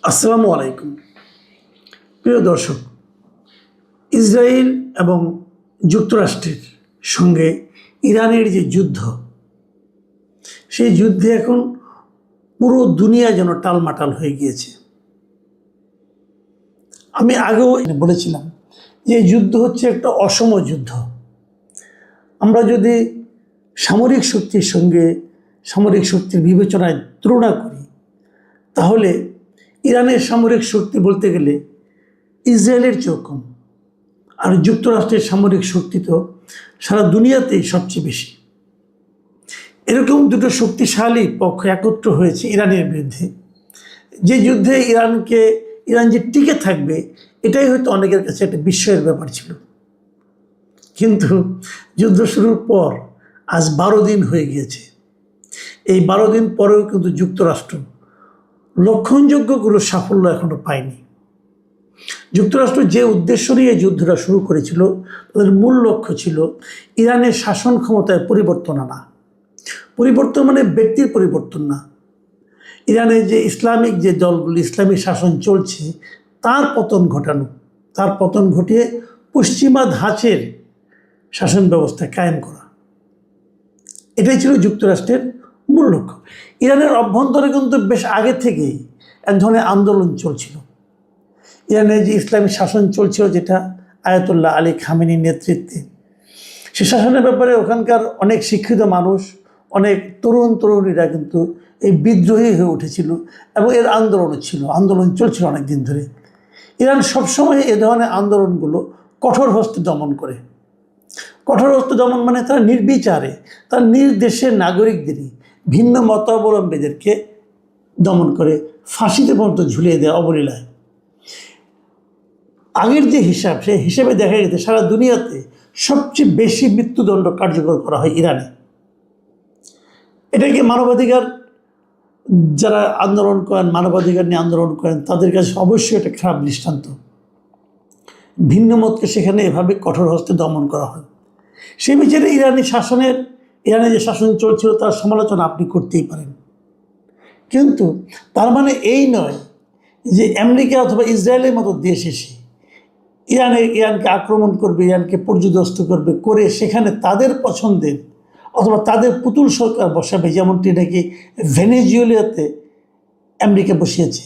আসসালামু আলাইকুম। প্রিয় দর্শক, ইসরায়েল এবং যুক্তরাষ্ট্রের সঙ্গে ইরানের যে যুদ্ধ, সেই যুদ্ধে এখন পুরো দুনিয়া যেন টালমাটাল হয়ে গিয়েছে। আমি আগেও বলেছিলাম যে যুদ্ধ হচ্ছে একটা অসম যুদ্ধ। আমরা যদি সামরিক শক্তির সঙ্গে সামরিক শক্তির বিবেচনায় তুলনা করি, তাহলে ইরানের সামরিক শক্তি বলতে গেলে ইসরায়েলের চেয়েও কম। আর যুক্তরাষ্ট্রের সামরিক শক্তি তো সারা দুনিয়াতেই সবচেয়ে বেশি। এরকম দুটো শক্তিশালী পক্ষ একত্র হয়েছে ইরানের বিরুদ্ধে। যে যুদ্ধে ইরান যে টিকে থাকবে, এটাই হয়তো অনেকের কাছে একটা বিস্ময়ের ব্যাপার ছিল। কিন্তু যুদ্ধ শুরুর পর আজ 12 দিন হয়ে গিয়েছে। এই 12 দিন পরেও কিন্তু যুক্তরাষ্ট্র লক্ষণযোগ্য কোনো সাফল্য এখনো পায়নি। যুক্তরাষ্ট্র যে উদ্দেশ্য নিয়ে যুদ্ধটা শুরু করেছিল, তাদের মূল লক্ষ্য ছিল ইরানের শাসন ক্ষমতায় পরিবর্তন আনা। পরিবর্তন মানে ব্যক্তির পরিবর্তন না, ইরানের যে ইসলামিক যে দলগুলো ইসলামিক শাসন চলছে তার পতন ঘটানো, তার পতন ঘটিয়ে পশ্চিমা ধাঁচের শাসন ব্যবস্থা কায়েম করা। এটাই ছিল যুক্তরাষ্ট্রের মূল লক্ষ্য। ইরানের অভ্যন্তরে কিন্তু বেশ আগে থেকেই এক ধরনের আন্দোলন চলছিল। ইরানের যে ইসলামী শাসন চলছিল, যেটা আয়াতুল্লাহ আলী খামেনির নেতৃত্বে, সে শাসনের ব্যাপারে ওখানকার অনেক শিক্ষিত মানুষ, অনেক তরুণীরা কিন্তু এই বিদ্রোহী হয়ে উঠেছিল এবং এর আন্দোলন চলছিল অনেক দিন ধরে। ইরান সবসময় এ ধরনের আন্দোলনগুলো কঠোর হস্তে দমন করে। কঠোর হস্তে দমন মানে তারা নির্বিচারে তার নিজ দেশের নাগরিকদেরই, ভিন্ন মতাবলম্বীদেরকে দমন করে ফাঁসিতে পর্যন্ত ঝুলিয়ে দেয় অবলীলায়। আগের যে হিসাব, সেই হিসেবে দেখা গেছে সারা দুনিয়াতে সবচেয়ে বেশি মৃত্যুদণ্ড কার্যকর করা হয় ইরানে। এটাকে মানবাধিকার যারা আন্দোলন করেন, মানবাধিকার নিয়ে আন্দোলন করেন, তাদের কাছে অবশ্যই একটা খারাপ দৃষ্টান্ত। ভিন্ন মতকে সেখানে এভাবে কঠোর হস্তে দমন করা হয়। সেই বিচারে ইরানে যে শাসন চলছিল তার সমালোচনা আপনি করতেই পারেন, কিন্তু তার মানে এই নয় যে আমেরিকা অথবা ইসরায়েলের মতো দেশ এসে ইরানকে আক্রমণ করবে, ইরানকে পর্যদস্ত করবে, করে সেখানে তাদের পছন্দের অথবা তাদের পুতুল সরকার বসাবে, যেমনটি নাকি ভেনেজুয়েলাতে আমেরিকা বসিয়েছে।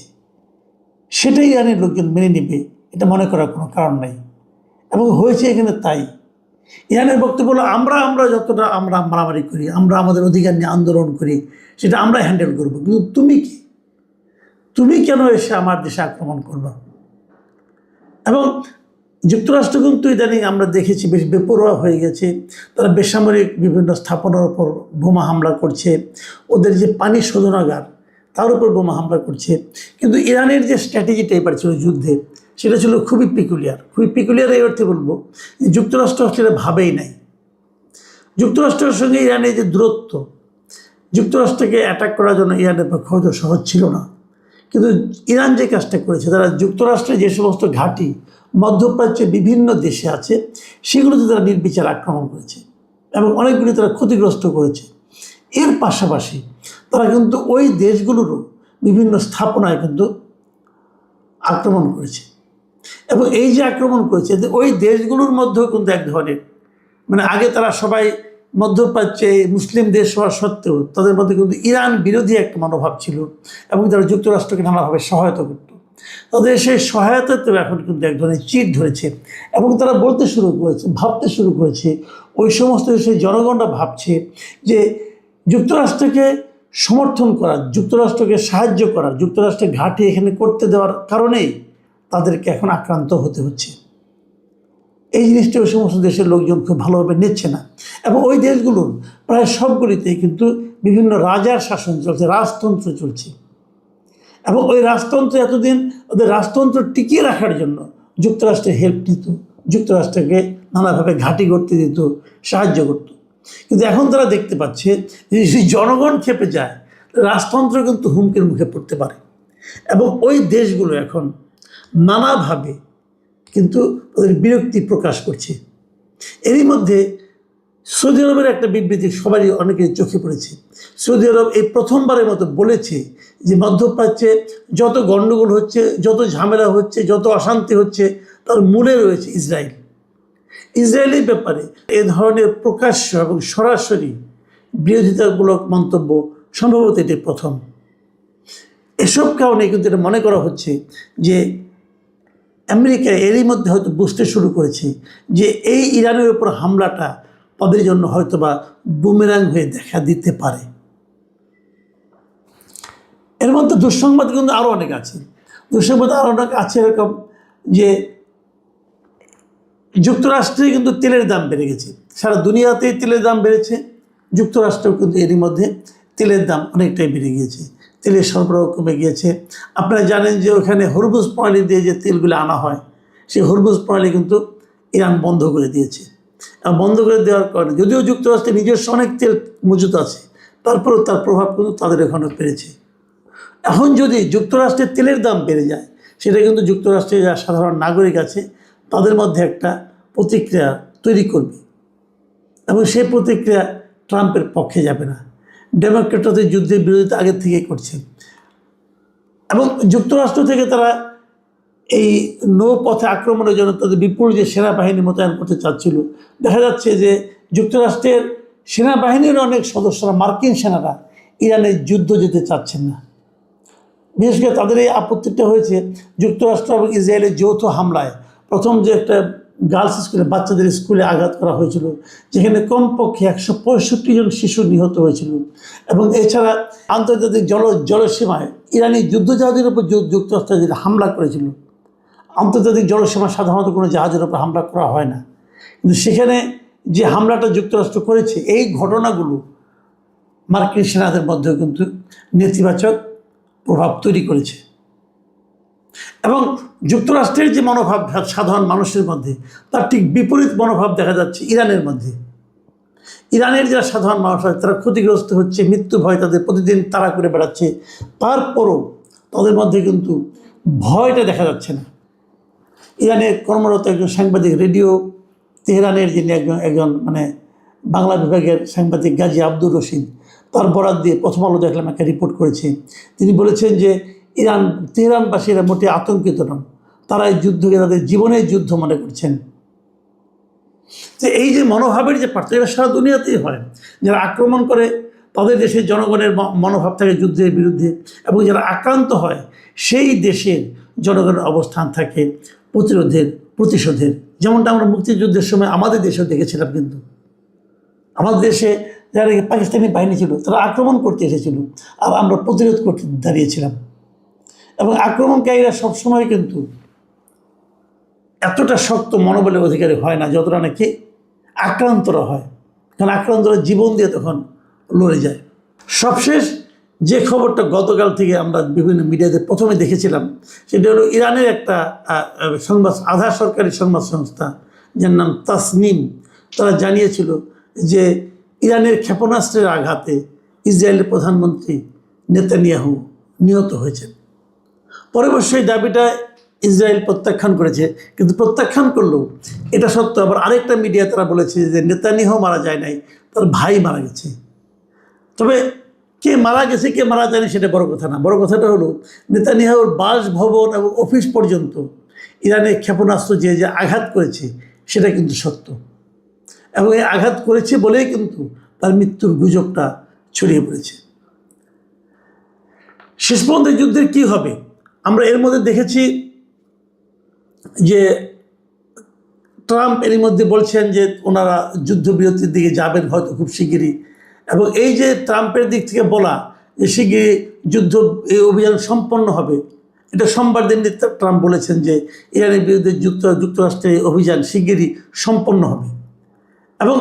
সেটাই ইরানের লোকজন মেনে নেবে, এটা মনে করার কোনো কারণ নাই। এবং হয়েছে এখানে তাই। ইরানের বক্তব্য হলো, আমরা যতটা আমরা মারামারি করি, আমরা আমাদের অধিকার নিয়ে আন্দোলন করি, সেটা আমরা হ্যান্ডেল করবো, কিন্তু তুমি কেন এসে আমার দেশে আক্রমণ করবে? এবং যুক্তরাষ্ট্র কিন্তু ইদানিং আমরা দেখেছি বেশ বেপরোয়া হয়ে গেছে। তারা বেসামরিক বিভিন্ন স্থাপনার উপর বোমা হামলা করছে, ওদের যে পানি শোধনাগার তার উপর বোমা হামলা করছে। কিন্তু ইরানের যে স্ট্র্যাটেজিটা এবার ছিল যুদ্ধে, সেটা ছিল খুবই পিকুলিয়ার। এই অর্থে বলবো যে যুক্তরাষ্ট্র সেটা ভাবেই নাই। যুক্তরাষ্ট্রের সঙ্গে ইরানের যে দূরত্ব, যুক্তরাষ্ট্রকে অ্যাটাক করার জন্য ইরানের পক্ষে হয়তো সহজ ছিল না। কিন্তু ইরান যে কাজটা করেছে, তারা যুক্তরাষ্ট্রের যে সমস্ত ঘাঁটি মধ্যপ্রাচ্যের বিভিন্ন দেশে আছে, সেগুলোতে তারা নির্বিচার আক্রমণ করেছে এবং অনেকগুলি তারা ক্ষতিগ্রস্ত করেছে। এর পাশাপাশি তারা কিন্তু ওই দেশগুলোরও বিভিন্ন স্থাপনায় কিন্তু আক্রমণ করেছে। এবং এই যে আক্রমণ করেছে, ওই দেশগুলোর মধ্যেও কিন্তু এক ধরনের আগে তারা সবাই মধ্যপ্রাচ্যে মুসলিম দেশ হওয়া সত্ত্বেও তাদের মধ্যে কিন্তু ইরান বিরোধী একটা মনোভাব ছিল এবং তারা যুক্তরাষ্ট্রকে নানাভাবে সহায়তা করত। তাদের সেই সহায়তাতেও এখন কিন্তু এক ধরনের চিট ধরেছে এবং তারা ভাবতে শুরু করেছে, ওই সমস্ত দেশের জনগণরা ভাবছে যে যুক্তরাষ্ট্রকে সমর্থন করা, যুক্তরাষ্ট্রকে সাহায্য করা, যুক্তরাষ্ট্রের ঘাঁটি এখানে করতে দেওয়ার কারণেই তাদেরকে এখন আক্রান্ত হতে হচ্ছে। এই জিনিসটা ওই সমস্ত দেশের লোকজন খুব ভালোভাবে নিচ্ছে না। এবং ওই দেশগুলোর প্রায় সবগুলিতেই কিন্তু বিভিন্ন রাজার শাসন চলছে, রাজতন্ত্র চলছে। এবং ওই রাজতন্ত্র এতদিন ওদের রাজতন্ত্র টিকিয়ে রাখার জন্য যুক্তরাষ্ট্রের হেল্প নিত, যুক্তরাষ্ট্রকে নানাভাবে ঘাঁটি করতে দিত, সাহায্য করত। কিন্তু এখন তারা দেখতে পাচ্ছে যে যদি জনগণ খেপে যায়, রাজতন্ত্র কিন্তু হুমকির মুখে পড়তে পারে। এবং ওই দেশগুলো এখন নানাভাবে কিন্তু ওদের বিরক্তি প্রকাশ করছে। এরই মধ্যে সৌদি আরবের একটা বিবৃতি সবারই অনেকের চোখে পড়েছে। সৌদি আরব এই প্রথমবারের মতো বলেছে যে মধ্যপ্রাচ্যে যত গণ্ডগোল হচ্ছে, যত ঝামেলা হচ্ছে, যত অশান্তি হচ্ছে, তার মূলে রয়েছে ইসরায়েল। ইসরায়েলের ব্যাপারে এ ধরনের প্রকাশ্য এবং সরাসরি বিরোধিতামূলক মন্তব্য সম্ভবত এটি প্রথম। এসব কারণে কিন্তু এটা মনে করা হচ্ছে যে আমেরিকা এরই মধ্যে হয়তো বুঝতে শুরু করেছে যে এই ইরানের উপর হামলাটা তাদের জন্য হয়তো বা বুমেরাং হয়ে দেখা দিতে পারে। এর মধ্যে দুঃসংবাদ কিন্তু আরও অনেক আছে। দুঃসংবাদ আরও অনেক আছে এরকম যে যুক্তরাষ্ট্রে কিন্তু তেলের দাম বেড়ে গেছে, সারা দুনিয়াতেই তেলের দাম বেড়েছে, যুক্তরাষ্ট্রেও কিন্তু এরই মধ্যে তেলের দাম অনেকটাই বেড়ে গিয়েছে, তেলের সরবরাহ কমে গিয়েছে। আপনারা জানেন যে ওখানে হরমুজ প্রণালী দিয়ে যে তেলগুলো আনা হয়, সেই হরমুজ প্রণালী কিন্তু ইরান বন্ধ করে দিয়েছে। আর বন্ধ করে দেওয়ার কারণে যদিও যুক্তরাষ্ট্রের নিজস্ব অনেক তেল মজুত আছে, তারপরেও তার প্রভাব কিন্তু তাদের এখানেও পেরেছে। এখন যদি যুক্তরাষ্ট্রের তেলের দাম বেড়ে যায়, সেটা কিন্তু যুক্তরাষ্ট্রের যারা সাধারণ নাগরিক আছে তাদের মধ্যে একটা প্রতিক্রিয়া তৈরি করবে, এবং সেই প্রতিক্রিয়া ট্রাম্পের পক্ষে যাবে না। ডেমোক্রেটদের যুদ্ধের বিরোধিতা আগের থেকেই করছে, এবং যুক্তরাষ্ট্র থেকে তারা এই নৌপথে আক্রমণের জন্য তাদের বিপুল যে সেনাবাহিনী মোতায়েন করতে চাচ্ছিল, দেখা যাচ্ছে যে যুক্তরাষ্ট্রের সেনাবাহিনীর অনেক সদস্যরা, মার্কিন সেনারা ইরানের যুদ্ধ যেতে চাচ্ছেন না। বিশেষ করে তাদের এই আপত্তিটা হয়েছে যুক্তরাষ্ট্র এবং ইসরায়েলের যৌথ হামলায়। প্রথম যে একটা গার্লস স্কুলে, বাচ্চাদের স্কুলে আঘাত করা হয়েছিল, যেখানে কমপক্ষে 165 জন শিশু নিহত হয়েছিল, এবং এছাড়া আন্তর্জাতিক জলসীমায় ইরানি যুদ্ধজাহাজের উপর যুক্তরাষ্ট্র যেটা হামলা করেছিল। আন্তর্জাতিক জলসীমা সাধারণত কোনো জাহাজের উপর হামলা করা হয় না, কিন্তু সেখানে যে হামলাটা যুক্তরাষ্ট্র করেছে, এই ঘটনাগুলো মার্কিন সেনাদের মধ্যেও কিন্তু নেতিবাচক প্রভাব তৈরি করেছে। এবং যুক্তরাষ্ট্রের যে মনোভাব সাধারণ মানুষের মধ্যে, তার ঠিক বিপরীত মনোভাব দেখা যাচ্ছে ইরানের মধ্যে। ইরানের যারা সাধারণ মানুষ আছে তারা ক্ষতিগ্রস্ত হচ্ছে, মৃত্যু ভয় তাদের প্রতিদিন তাড়া করে বেড়াচ্ছে, তারপরও তাদের মধ্যে কিন্তু ভয়টা দেখা যাচ্ছে না। ইরানের কর্মরত একজন সাংবাদিক, রেডিও তেহরানের যিনি একজন বাংলা বিভাগের সাংবাদিক গাজী আব্দুর রশিদ, তার বরাত দিয়ে প্রথম আলো দেখলাম একটা রিপোর্ট করেছে। তিনি বলেছেন যে তেহরানবাসীরা মোটে আতঙ্কিত নন, তারা এই যুদ্ধকে তাদের জীবনের যুদ্ধ মনে করছেন। যে এই যে মনোভাবের যে পার্থক্য, সারা দুনিয়াতেই হয়। যারা আক্রমণ করে তাদের দেশের জনগণের মনোভাব থাকে যুদ্ধের বিরুদ্ধে, এবং যারা আক্রান্ত হয় সেই দেশের জনগণের অবস্থান থাকে প্রতিশোধের। যেমনটা আমরা মুক্তিযুদ্ধের সময় আমাদের দেশেও দেখেছিলাম। কিন্তু আমাদের দেশে যারা পাকিস্তানি বাহিনী ছিল তারা আক্রমণ করতে এসেছিল, আর আমরা প্রতিরোধ করতে দাঁড়িয়েছিলাম। এবং আক্রমণকারীরা সবসময় কিন্তু এতটা শক্ত মনোবলের অধিকারী হয় না যতটা নাকি আক্রান্তরা হয়, কারণ আক্রান্তরা জীবন দিয়ে তখন লড়ে যায়। সবশেষ যে খবরটা গতকাল থেকে আমরা বিভিন্ন মিডিয়াতে প্রথমে দেখেছিলাম, সেটা হলো ইরানের একটা আধা সরকারি সংবাদ সংস্থা, যার নাম তাসনিম, তারা জানিয়েছিল যে ইরানের ক্ষেপণাস্ত্রের আঘাতে ইসরায়েলের প্রধানমন্ত্রী নেতানিয়াহু নিহত হয়েছেন। পরে অবশ্যই দাবিটা ইসরায়েল প্রত্যাখ্যান করেছে, কিন্তু প্রত্যাখ্যান করলেও এটা সত্য আবার আরেকটা মিডিয়া তারা বলেছে যে নেতানিয়াহু মারা যায় নাই, তার ভাই মারা গেছে। তবে কে মারা গেছে কে মারা যায়নি সেটা বড় কথা না, বড় কথাটা হলো নেতানিয়াহুর বাসভবন এবং অফিস পর্যন্ত ইরানের ক্ষেপণাস্ত্র যে আঘাত করেছে সেটা কিন্তু সত্য, এবং এই আঘাত করেছে বলেই কিন্তু তার মৃত্যুর গুজবটা ছড়িয়ে পড়েছে। শেষ পর্যন্ত যুদ্ধের কী হবে আমরা এর মধ্যে দেখেছি যে ট্রাম্প এর মধ্যে বলছেন যে ওনারা যুদ্ধবিরতির দিকে যাবেন হয়তো খুব শিগগিরই, এবং এই যে ট্রাম্পের দিক থেকে বলা যে শিগগিরই এই অভিযান সম্পন্ন হবে, এটা সোমবার দিন ট্রাম্প বলেছেন যে ইরানের বিরুদ্ধে যুক্তরাষ্ট্রের অভিযান শিগগিরই সম্পন্ন হবে। এবং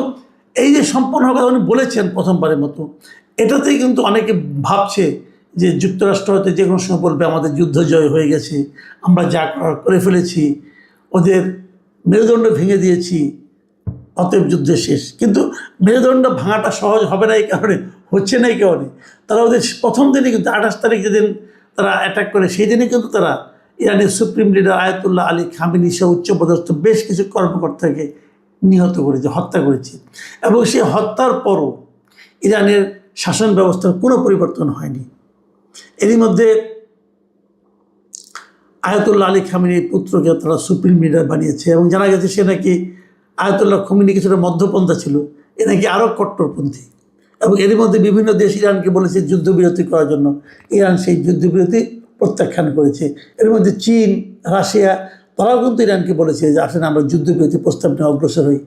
এই যে সম্পন্ন হওয়ার কথা উনি বলেছেন প্রথমবারের মতো, এটাতেই কিন্তু অনেকে ভাবছে যে যুক্তরাষ্ট্র হয়তো যে কোনো সময় বলবে আমাদের যুদ্ধ জয় হয়ে গেছে, আমরা যা করে ফেলেছি, ওদের মেরুদণ্ড ভেঙে দিয়েছি, অতএব যুদ্ধ শেষ। কিন্তু মেরুদণ্ড ভাঙাটা সহজ হবে না, এই কারণে হচ্ছে না, এই কারণে তারা ওদের প্রথম দিনে কিন্তু 28 তারিখ যেদিন তারা অ্যাটাক করে, সেই দিনে কিন্তু তারা ইরানের supreme leader Ayatollah Ali Khamenei সহ উচ্চপদস্থ বেশ কিছু কর্মকর্তাকে নিহত করেছে, হত্যা করেছে। এবং সেই হত্যার পরও ইরানের শাসন ব্যবস্থার কোনো পরিবর্তন হয়নি। এরই মধ্যে আয়াতুল্লাহ আলী খামেনির পুত্রকে তারা সুপ্রিম লিডার বানিয়েছে এবং জানা গেছে সে নাকি আয়াতুল্লাহ খামেনি কিছুটা মধ্যপন্থা ছিল, এ নাকি আরও কট্টরপন্থী। এবং এরই মধ্যে বিভিন্ন দেশ ইরানকে বলেছে যুদ্ধবিরতি করার জন্য, ইরান সেই যুদ্ধবিরতি প্রত্যাখ্যান করেছে। এর মধ্যে চীন, রাশিয়া তারাও কিন্তু ইরানকে বলেছে যে আসলে আমরা যুদ্ধবিরতি প্রস্তাব নিয়ে অগ্রসর হই।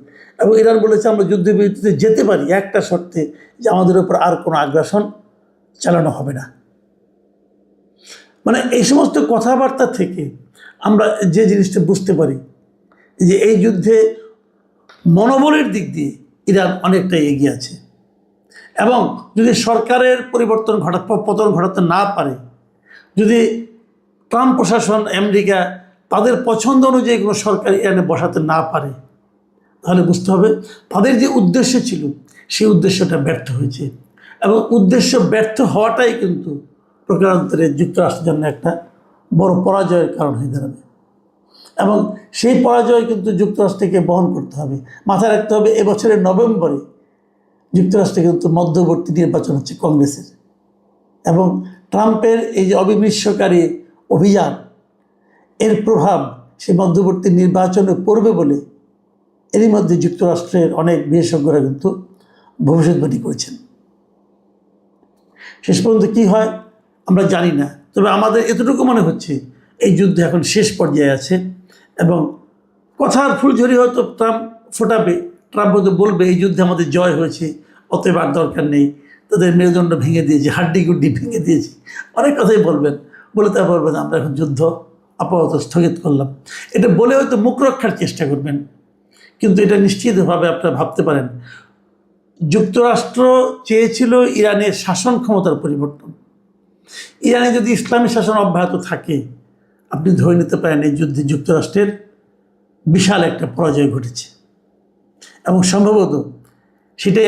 এবং ইরান বলেছে আমরা যুদ্ধবিরতিতে যেতে পারি একটা শর্তে, যে আমাদের উপর আর কোনো আগ্রাসন চালানো হবে না। মানে এই সমস্ত কথাবার্তা থেকে আমরা যে জিনিসটা বুঝতে পারি যে এই যুদ্ধে মনোবলের দিক দিয়ে ইরান অনেকটাই এগিয়ে আছে। এবং যদি সরকারের পতন ঘটাতে না পারে, যদি ট্রাম্প প্রশাসন, আমেরিকা তাদের পছন্দ অনুযায়ী কোনো সরকার ইরানে বসাতে না পারে, তাহলে বুঝতে হবে তাদের যে উদ্দেশ্য ছিল সেই উদ্দেশ্যটা ব্যর্থ হয়েছে। এবং উদ্দেশ্য ব্যর্থ হওয়াটাই কিন্তু প্রকারান্তরে যুক্তরাষ্ট্রের জন্য একটা বড় পরাজয়ের কারণ হয়ে দাঁড়াবে। এবং সেই পরাজয় কিন্তু যুক্তরাষ্ট্রকে বহন করতে হবে। মাথায় রাখতে হবে এবছরের নভেম্বরে যুক্তরাষ্ট্রে কিন্তু মধ্যবর্তী নির্বাচন হচ্ছে কংগ্রেসের। এবং ট্রাম্পের এই যে অবিমৃষ্যকারী অভিযান, এর প্রভাব সেই মধ্যবর্তী নির্বাচনে পড়বে বলে এরই মধ্যে যুক্তরাষ্ট্রের অনেক বিশেষজ্ঞরা কিন্তু ভবিষ্যৎবাণী করেছেন। শেষ পর্যন্ত কী হয় আমরা জানি না, তবে আমাদের এতটুকু মনে হচ্ছে এই যুদ্ধ এখন শেষ পর্যায়ে আছে। এবং কথার ফুলঝুরি হয়তো ট্রাম্প ফোটাবে, ট্রাম্প হয়তো বলবে এই যুদ্ধে আমাদের জয় হয়েছে, অতএব আর দরকার নেই, তাদের মেরুদণ্ড ভেঙে দিয়েছি, হাড্ডিগুড্ডি ভেঙে দিয়েছি, অনেক কথাই বলবেন। বলে তা বলবেন আমরা এখন যুদ্ধ আপাতত স্থগিত করলাম, এটা বলে হয়তো মুখ রক্ষার চেষ্টা করবেন। কিন্তু এটা নিশ্চিতভাবে আপনারা ভাবতে পারেন যুক্তরাষ্ট্র চেয়েছিল ইরানের শাসন ক্ষমতার পরিবর্তন। ইরানে যদি ইসলামী শাসন অব্যাহত থাকে, আপনি ধরে নিতে পারেন এই যুদ্ধে যুক্তরাষ্ট্রের বিশাল একটা পরাজয় ঘটেছে। এবং সম্ভবত সেটাই